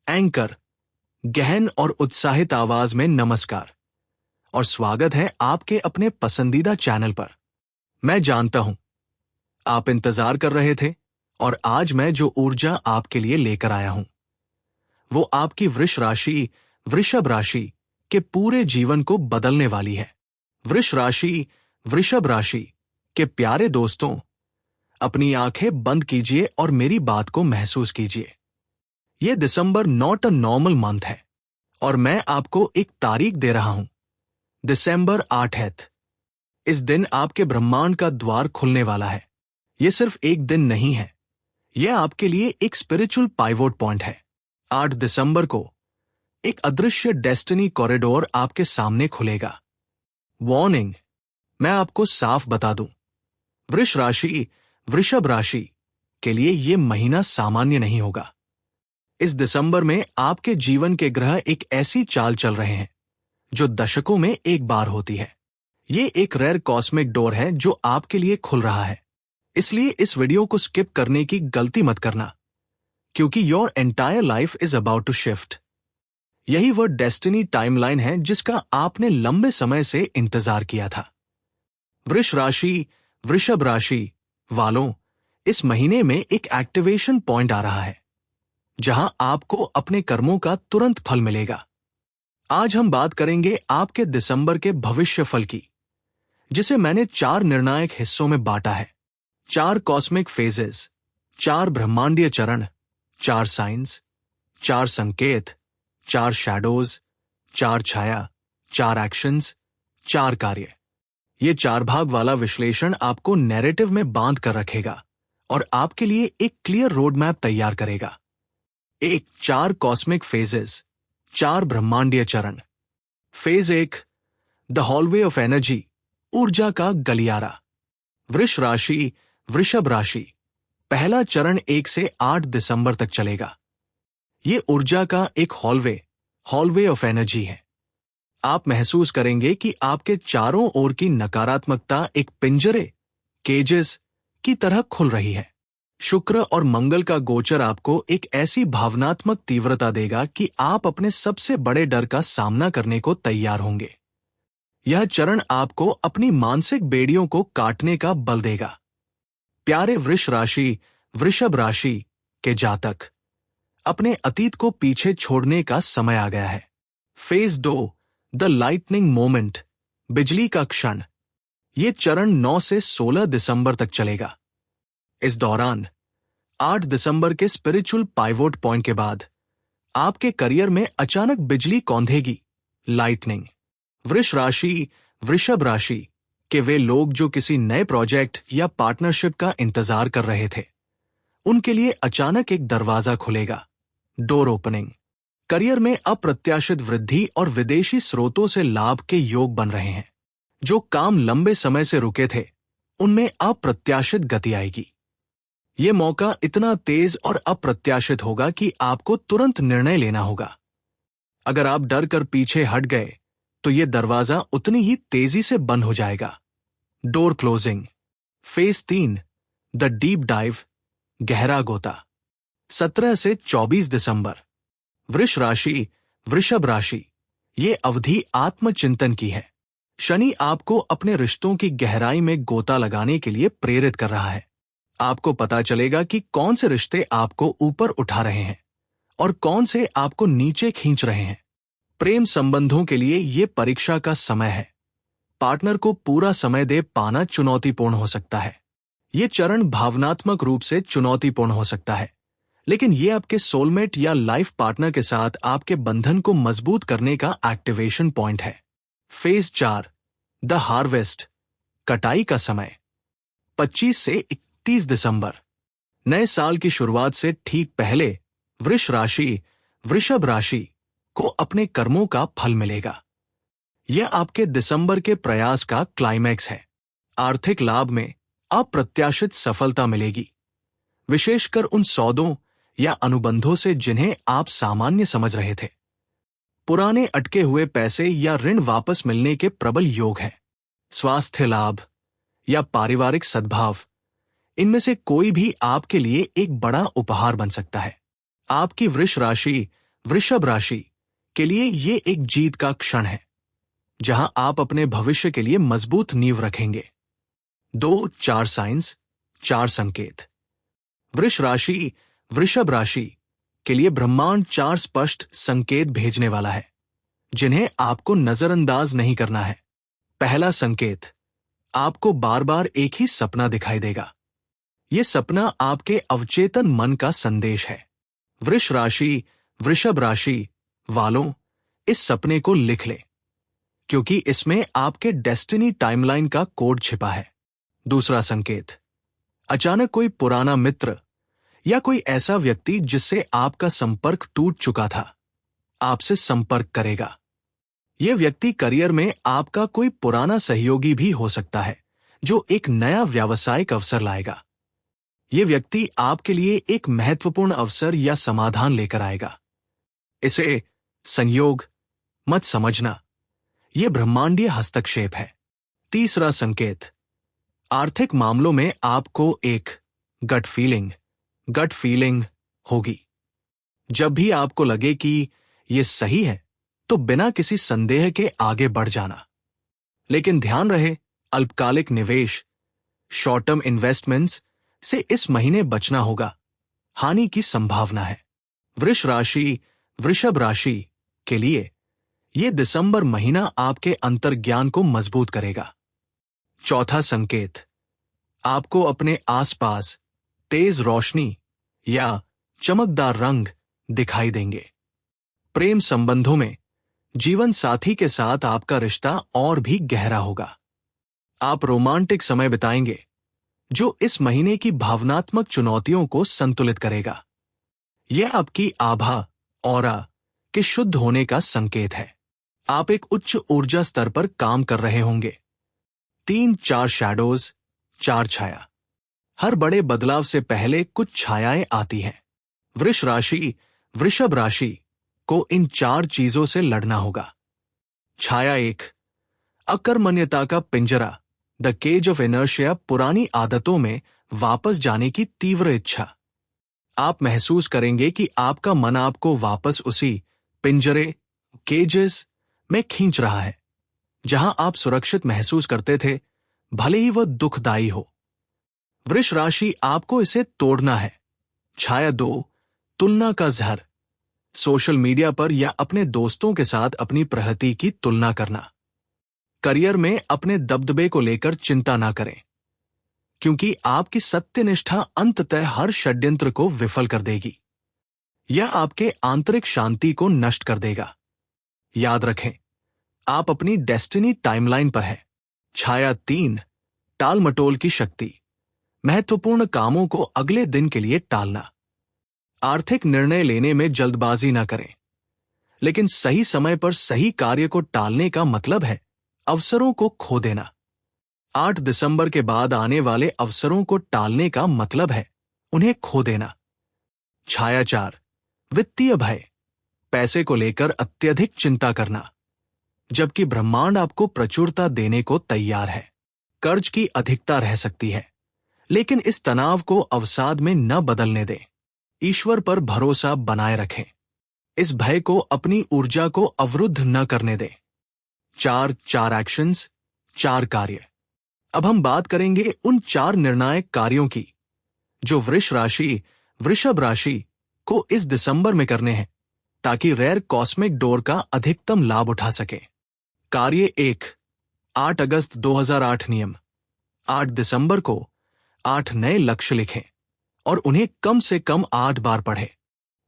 Anchor गहन और उत्साहित आवाज में नमस्कार और स्वागत है आपके अपने पसंदीदा चैनल पर। मैं जानता हूं आप इंतजार कर रहे थे और आज मैं जो ऊर्जा आपके लिए लेकर आया हूं वो आपकी वृषभ राशि के पूरे जीवन को बदलने वाली है। वृषभ राशि के प्यारे दोस्तों, अपनी आंखें बंद कीजिए और मेरी बात को महसूस कीजिए। यह दिसंबर नॉट अ नॉर्मल मंथ है और मैं आपको एक तारीख दे रहा हूं, दिसंबर 8। इस दिन आपके ब्रह्मांड का द्वार खुलने वाला है। यह सिर्फ एक दिन नहीं है, यह आपके लिए एक स्पिरिचुअल पाइवोट पॉइंट है। 8 दिसंबर को एक अदृश्य डेस्टिनी कॉरिडोर आपके सामने खुलेगा। वार्निंग, मैं आपको साफ बता दूं, वृषभ राशि के लिए यह महीना सामान्य नहीं होगा। इस दिसंबर में आपके जीवन के ग्रह एक ऐसी चाल चल रहे हैं जो दशकों में एक बार होती है। ये एक रेयर कॉस्मिक डोर है जो आपके लिए खुल रहा है। इसलिए इस वीडियो को स्किप करने की गलती मत करना, क्योंकि your entire life is about to shift. यही वह डेस्टिनी टाइमलाइन है जिसका आपने लंबे समय से इंतजार किया था। वृषभ राशि वालों, इस महीने में एक एक्टिवेशन पॉइंट आ रहा है जहां आपको अपने कर्मों का तुरंत फल मिलेगा। आज हम बात करेंगे आपके दिसंबर के भविष्य फल की, जिसे मैंने 4 निर्णायक हिस्सों में बांटा है। 4 कॉस्मिक फेजेस, 4 ब्रह्मांडीय चरण, 4 साइंस, 4 संकेत, 4 शैडोज, 4 छाया, 4 एक्शंस, 4 कार्य। ये 4 भाग वाला विश्लेषण आपको नैरेटिव में बांध कर रखेगा और आपके लिए एक क्लियर रोड मैप तैयार करेगा। 4 कॉस्मिक फेजेस, 4 ब्रह्मांडीय चरण। Phase 1, the hallway of energy, ऊर्जा का गलियारा। वृषभ राशि, पहला चरण 1 से 8 दिसंबर तक चलेगा। यह ऊर्जा का एक हॉलवे ऑफ एनर्जी है। आप महसूस करेंगे कि आपके चारों ओर की नकारात्मकता एक पिंजरे केजेस की तरह खुल रही है। शुक्र और मंगल का गोचर आपको एक ऐसी भावनात्मक तीव्रता देगा कि आप अपने सबसे बड़े डर का सामना करने को तैयार होंगे। यह चरण आपको अपनी मानसिक बेड़ियों को काटने का बल देगा। प्यारे वृषभ राशि के जातक, अपने अतीत को पीछे छोड़ने का समय आ गया है। फेज 2, द लाइटनिंग मोमेंट, बिजली का क्षण। यह चरण 9 से 16 दिसंबर तक चलेगा। इस दौरान 8 दिसंबर के स्पिरिचुअल पाइवोट पॉइंट के बाद आपके करियर में अचानक बिजली कौंधेगी, लाइटनिंग। वृषभ राशि के वे लोग जो किसी नए प्रोजेक्ट या पार्टनरशिप का इंतजार कर रहे थे, उनके लिए अचानक एक दरवाजा खुलेगा, डोर ओपनिंग। करियर में अप्रत्याशित वृद्धि और विदेशी स्रोतों से लाभ के योग बन रहे हैं। जो काम लंबे समय से रुके थे, उनमें अप्रत्याशित गति आएगी। यह मौका इतना तेज और अप्रत्याशित होगा कि आपको तुरंत निर्णय लेना होगा। अगर आप डर कर पीछे हट गए तो यह दरवाजा उतनी ही तेजी से बंद हो जाएगा, door closing. Phase 3, the deep dive, गहरा गोता। 17 से 24 दिसंबर। वृषभ राशि, यह अवधि आत्मचिंतन की है। शनि आपको अपने रिश्तों की गहराई में गोता लगाने के लिए प्रेरित कर रहा है। आपको पता चलेगा कि कौन से रिश्ते आपको ऊपर उठा रहे हैं और कौन से आपको नीचे खींच रहे हैं। प्रेम संबंधों के लिए यह परीक्षा का समय है। पार्टनर को पूरा समय दे पाना चुनौतीपूर्ण हो सकता है। यह चरण भावनात्मक रूप से चुनौतीपूर्ण हो सकता है, लेकिन यह आपके सोलमेट या लाइफ पार्टनर के साथ आपके बंधन को मजबूत करने का एक्टिवेशन पॉइंट है। फेज 4, द हार्वेस्ट, कटाई का समय। 25 से 30 दिसंबर। नए साल की शुरुआत से ठीक पहले वृषभ राशि को अपने कर्मों का फल मिलेगा। यह आपके दिसंबर के प्रयास का क्लाइमैक्स है। आर्थिक लाभ में अप्रत्याशित सफलता मिलेगी, विशेषकर उन सौदों या अनुबंधों से जिन्हें आप सामान्य समझ रहे थे। पुराने अटके हुए पैसे या ऋण वापस मिलने के प्रबल योग हैं। स्वास्थ्य लाभ या पारिवारिक सद्भाव, इनमें से कोई भी आपके लिए एक बड़ा उपहार बन सकता है। आपकी वृषभ राशि के लिए ये एक जीत का क्षण है, जहां आप अपने भविष्य के लिए मजबूत नींव रखेंगे। 2-4 साइंस, 4 संकेत। वृषभ राशि के लिए ब्रह्मांड 4 स्पष्ट संकेत भेजने वाला है, जिन्हें आपको नजरअंदाज नहीं करना है। पहला संकेत, आपको बार बार एक ही सपना दिखाई देगा। यह सपना आपके अवचेतन मन का संदेश है। वृषभ राशि वालों, इस सपने को लिख लें, क्योंकि इसमें आपके डेस्टिनी टाइमलाइन का कोड छिपा है। दूसरा संकेत, अचानक कोई पुराना मित्र या कोई ऐसा व्यक्ति जिससे आपका संपर्क टूट चुका था, आपसे संपर्क करेगा। यह व्यक्ति करियर में आपका कोई पुराना सहयोगी भी हो सकता है, जो एक नया व्यावसायिक अवसर लाएगा। यह व्यक्ति आपके लिए एक महत्वपूर्ण अवसर या समाधान लेकर आएगा। इसे संयोग मत समझना, यह ब्रह्मांडीय हस्तक्षेप है। तीसरा संकेत, आर्थिक मामलों में आपको एक गट फीलिंग होगी। जब भी आपको लगे कि यह सही है, तो बिना किसी संदेह के आगे बढ़ जाना। लेकिन ध्यान रहे, अल्पकालिक निवेश, शॉर्ट टर्म इन्वेस्टमेंट्स से इस महीने बचना होगा, हानि की संभावना है। वृषभ राशि के लिए यह दिसंबर महीना आपके अंतर्ज्ञान को मजबूत करेगा। चौथा संकेत, आपको अपने आसपास तेज रोशनी या चमकदार रंग दिखाई देंगे। प्रेम संबंधों में जीवन साथी के साथ आपका रिश्ता और भी गहरा होगा। आप रोमांटिक समय बिताएंगे, जो इस महीने की भावनात्मक चुनौतियों को संतुलित करेगा। यह आपकी आभा, ऑरा के शुद्ध होने का संकेत है। आप एक उच्च ऊर्जा स्तर पर काम कर रहे होंगे। 3-4 शैडोज, 4 छाया। हर बड़े बदलाव से पहले कुछ छायाएं आती हैं। वृषभ राशि को इन 4 चीजों से लड़ना होगा। छाया 1, अकर्मण्यता का पिंजरा, द केज ऑफ इनर्शिया, पुरानी आदतों में वापस जाने की तीव्र इच्छा। आप महसूस करेंगे कि आपका मन आपको वापस उसी पिंजरे, केजेस में खींच रहा है, जहां आप सुरक्षित महसूस करते थे, भले ही वह दुखदायी हो। वृष राशि, आपको इसे तोड़ना है। छाया 2, तुलना का जहर, सोशल मीडिया पर या अपने दोस्तों के साथ अपनी प्रगति की तुलना करना। करियर में अपने दबदबे को लेकर चिंता ना करें, क्योंकि आपकी सत्यनिष्ठा अंततः हर षड्यंत्र को विफल कर देगी। यह आपके आंतरिक शांति को नष्ट कर देगा। याद रखें, आप अपनी डेस्टिनी टाइमलाइन पर हैं। छाया 3, टालमटोल की शक्ति, महत्वपूर्ण कामों को अगले दिन के लिए टालना। आर्थिक निर्णय लेने में जल्दबाजी ना करें, लेकिन सही समय पर सही कार्य को टालने का मतलब है अवसरों को खो देना। 8 दिसंबर के बाद आने वाले अवसरों को टालने का मतलब है उन्हें खो देना। छाया 4, वित्तीय भय, पैसे को लेकर अत्यधिक चिंता करना, जबकि ब्रह्मांड आपको प्रचुरता देने को तैयार है। कर्ज की अधिकता रह सकती है, लेकिन इस तनाव को अवसाद में न बदलने दें। ईश्वर पर भरोसा बनाए रखें, इस भय को अपनी ऊर्जा को अवरुद्ध न करने दें। 4 एक्शंस, 4 कार्य। अब हम बात करेंगे उन 4 निर्णायक कार्यों की जो वृषभ राशि को इस दिसंबर में करने हैं, ताकि रेयर कॉस्मिक डोर का अधिकतम लाभ उठा सके। कार्य 1, 8 अगस्त 2008 नियम। 8 दिसंबर को 8 नए लक्ष्य लिखें और उन्हें कम से कम 8 बार पढ़ें।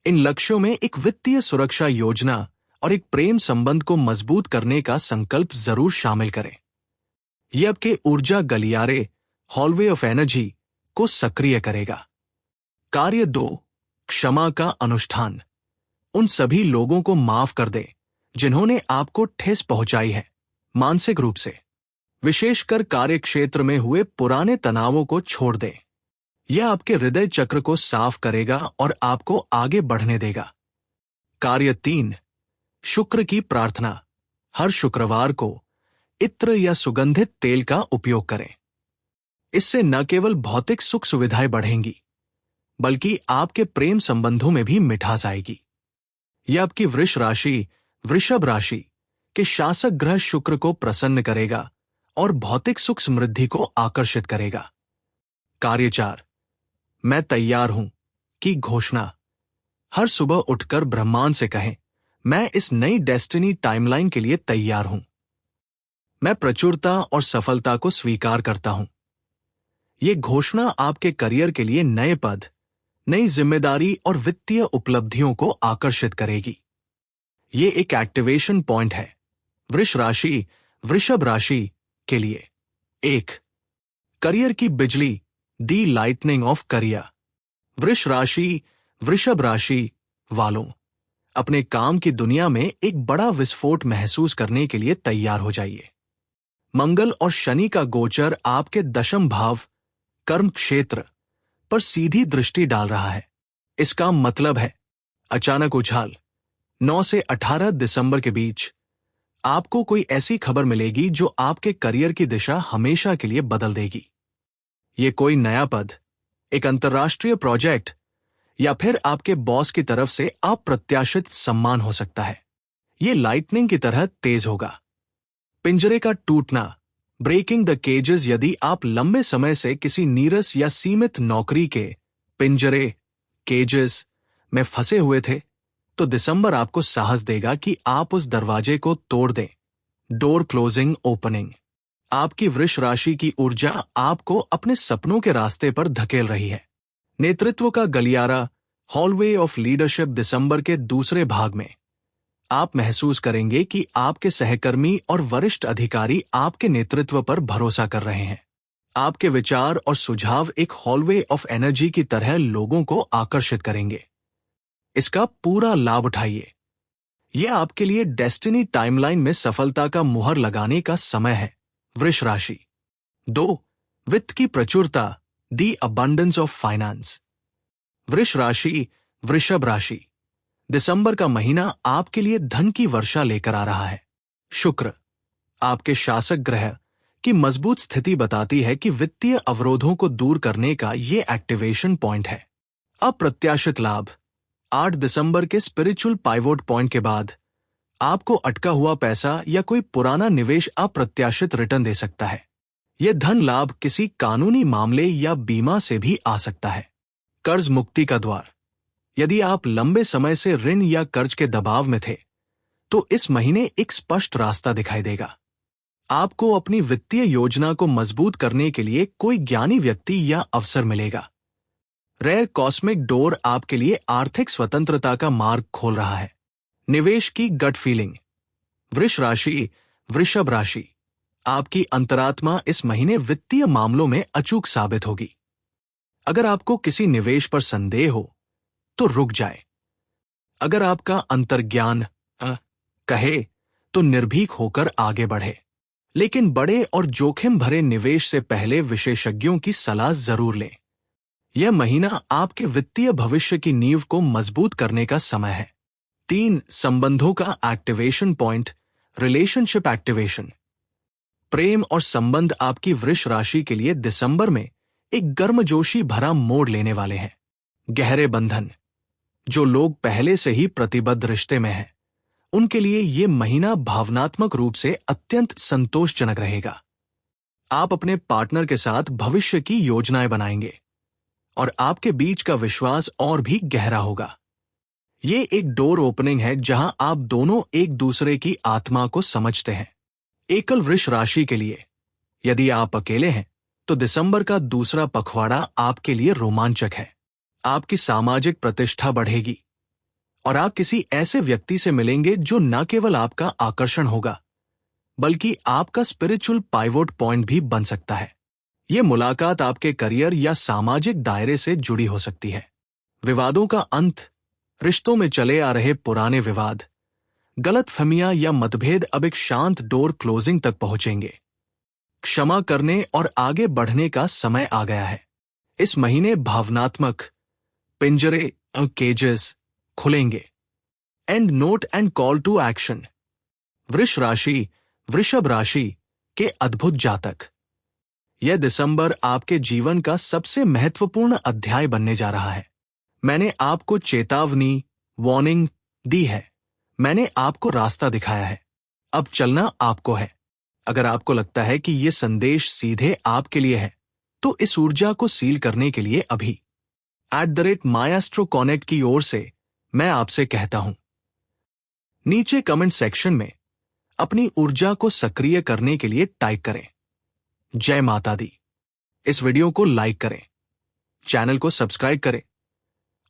इन लक्ष्यों में एक वित्तीय सुरक्षा योजना और एक प्रेम संबंध को मजबूत करने का संकल्प जरूर शामिल करें। यह आपके ऊर्जा गलियारे, हॉलवे ऑफ एनर्जी को सक्रिय करेगा। कार्य 2, क्षमा का अनुष्ठान। उन सभी लोगों को माफ कर दें जिन्होंने आपको ठेस पहुंचाई है, मानसिक रूप से। विशेषकर कार्य क्षेत्र में हुए पुराने तनावों को छोड़ दें। यह आपके हृदय चक्र को साफ करेगा और आपको आगे बढ़ने देगा। कार्य 3, शुक्र की प्रार्थना। हर शुक्रवार को इत्र या सुगंधित तेल का उपयोग करें। इससे न केवल भौतिक सुख सुविधाएं बढ़ेंगी, बल्कि आपके प्रेम संबंधों में भी मिठास आएगी। यह आपकी वृषभ राशि के शासक ग्रह शुक्र को प्रसन्न करेगा और भौतिक सुख समृद्धि को आकर्षित करेगा। कार्य 4, मैं तैयार हूं की घोषणा। हर सुबह उठकर ब्रह्मांड से कहें, मैं इस नई डेस्टिनी टाइमलाइन के लिए तैयार हूं। मैं प्रचुरता और सफलता को स्वीकार करता हूं। यह घोषणा आपके करियर के लिए नए पद, नई जिम्मेदारी और वित्तीय उपलब्धियों को आकर्षित करेगी। ये एक एक्टिवेशन पॉइंट है वृषभ राशि के लिए। 1, करियर की बिजली, दी लाइटनिंग ऑफ करियर। वृषभ राशि वालों, अपने काम की दुनिया में एक बड़ा विस्फोट महसूस करने के लिए तैयार हो जाइए। मंगल और शनि का गोचर आपके दशम भाव कर्म क्षेत्र पर सीधी दृष्टि डाल रहा है। इसका मतलब है अचानक उछाल। 9 से 18 दिसंबर के बीच आपको कोई ऐसी खबर मिलेगी जो आपके करियर की दिशा हमेशा के लिए बदल देगी। ये कोई नया पद, एक अंतर्राष्ट्रीय प्रोजेक्ट या फिर आपके बॉस की तरफ से अप्रत्याशित सम्मान हो सकता है। ये लाइटनिंग की तरह तेज होगा। पिंजरे का टूटना, ब्रेकिंग द केजेस। यदि आप लंबे समय से किसी नीरस या सीमित नौकरी के पिंजरे केजेस में फंसे हुए थे, तो दिसंबर आपको साहस देगा कि आप उस दरवाजे को तोड़ दें। Door closing opening. आपकी वृष राशि की ऊर्जा आपको अपने सपनों के रास्ते पर धकेल रही है। नेतृत्व का गलियारा, हॉलवे ऑफ लीडरशिप। दिसंबर के दूसरे भाग में आप महसूस करेंगे कि आपके सहकर्मी और वरिष्ठ अधिकारी आपके नेतृत्व पर भरोसा कर रहे हैं। आपके विचार और सुझाव एक हॉलवे ऑफ एनर्जी की तरह लोगों को आकर्षित करेंगे। इसका पूरा लाभ उठाइए। यह आपके लिए डेस्टिनी टाइमलाइन में सफलता का मुहर लगाने का समय है। वृष राशि। 2, वित्त की प्रचुरता, दी अबंडेंस ऑफ फाइनेंस। वृषभ राशि। दिसंबर का महीना आपके लिए धन की वर्षा लेकर आ रहा है। शुक्र, आपके शासक ग्रह की मजबूत स्थिति बताती है कि वित्तीय अवरोधों को दूर करने का यह एक्टिवेशन पॉइंट है। अप्रत्याशित लाभ। 8 दिसंबर के स्पिरिचुअल पाइवोट पॉइंट के बाद आपको अटका हुआ पैसा या कोई पुराना निवेश अप्रत्याशित रिटर्न दे सकता है। यह धन लाभ किसी कानूनी मामले या बीमा से भी आ सकता है। कर्ज मुक्ति का द्वार। यदि आप लंबे समय से ऋण या कर्ज के दबाव में थे, तो इस महीने एक स्पष्ट रास्ता दिखाई देगा। आपको अपनी वित्तीय योजना को मजबूत करने के लिए कोई ज्ञानी व्यक्ति या अवसर मिलेगा। रेयर कॉस्मिक डोर आपके लिए आर्थिक स्वतंत्रता का मार्ग खोल रहा है। निवेश की गट फीलिंग। वृषभ राशि। आपकी अंतरात्मा इस महीने वित्तीय मामलों में अचूक साबित होगी। अगर आपको किसी निवेश पर संदेह हो तो रुक जाए। अगर आपका अंतर्ज्ञान कहे तो निर्भीक होकर आगे बढ़े। लेकिन बड़े और जोखिम भरे निवेश से पहले विशेषज्ञों की सलाह जरूर लें। यह महीना आपके वित्तीय भविष्य की नींव को मजबूत करने का समय है। 3, संबंधों का एक्टिवेशन पॉइंट, रिलेशनशिप एक्टिवेशन। प्रेम और संबंध आपकी वृष राशि के लिए दिसंबर में एक गर्मजोशी भरा मोड़ लेने वाले हैं। गहरे बंधन। जो लोग पहले से ही प्रतिबद्ध रिश्ते में हैं, उनके लिए यह महीना भावनात्मक रूप से अत्यंत संतोषजनक रहेगा। आप अपने पार्टनर के साथ भविष्य की योजनाएं बनाएंगे और आपके बीच का विश्वास और भी गहरा होगा। ये एक डोर ओपनिंग है जहां आप दोनों एक दूसरे की आत्मा को समझते हैं। एकल वृष राशि के लिए, यदि आप अकेले हैं, तो दिसंबर का दूसरा पखवाड़ा आपके लिए रोमांचक है। आपकी सामाजिक प्रतिष्ठा बढ़ेगी और आप किसी ऐसे व्यक्ति से मिलेंगे जो न केवल आपका आकर्षण होगा, बल्कि आपका स्पिरिचुअल पाइवोट पॉइंट भी बन सकता है। यह मुलाकात आपके करियर या सामाजिक दायरे से जुड़ी हो सकती है। विवादों का अंत। रिश्तों में चले आ रहे पुराने विवाद, गलतफहमियां या मतभेद अब एक शांत डोर क्लोजिंग तक पहुंचेंगे। क्षमा करने और आगे बढ़ने का समय आ गया है। इस महीने भावनात्मक पिंजरे केजेस खुलेंगे। End note and call to action. वृषभ राशि के अद्भुत जातक, यह दिसंबर आपके जीवन का सबसे महत्वपूर्ण अध्याय बनने जा रहा है। मैंने आपको चेतावनी, वार्निंग दी है। मैंने आपको रास्ता दिखाया है, अब चलना आपको है। अगर आपको लगता है कि यह संदेश सीधे आपके लिए है, तो इस ऊर्जा को सील करने के लिए अभी @myastroConnect की ओर से मैं आपसे कहता हूं। नीचे कमेंट सेक्शन में अपनी ऊर्जा को सक्रिय करने के लिए टाइप करें, जय माता दी। इस वीडियो को लाइक करें, चैनल को सब्सक्राइब करें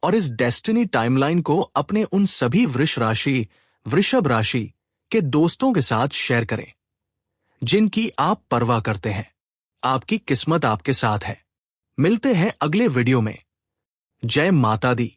और इस डेस्टिनी टाइमलाइन को अपने उन सभी वृषभ राशि के दोस्तों के साथ शेयर करें जिनकी आप परवाह करते हैं। आपकी किस्मत आपके साथ है। मिलते हैं अगले वीडियो में। जय माता दी।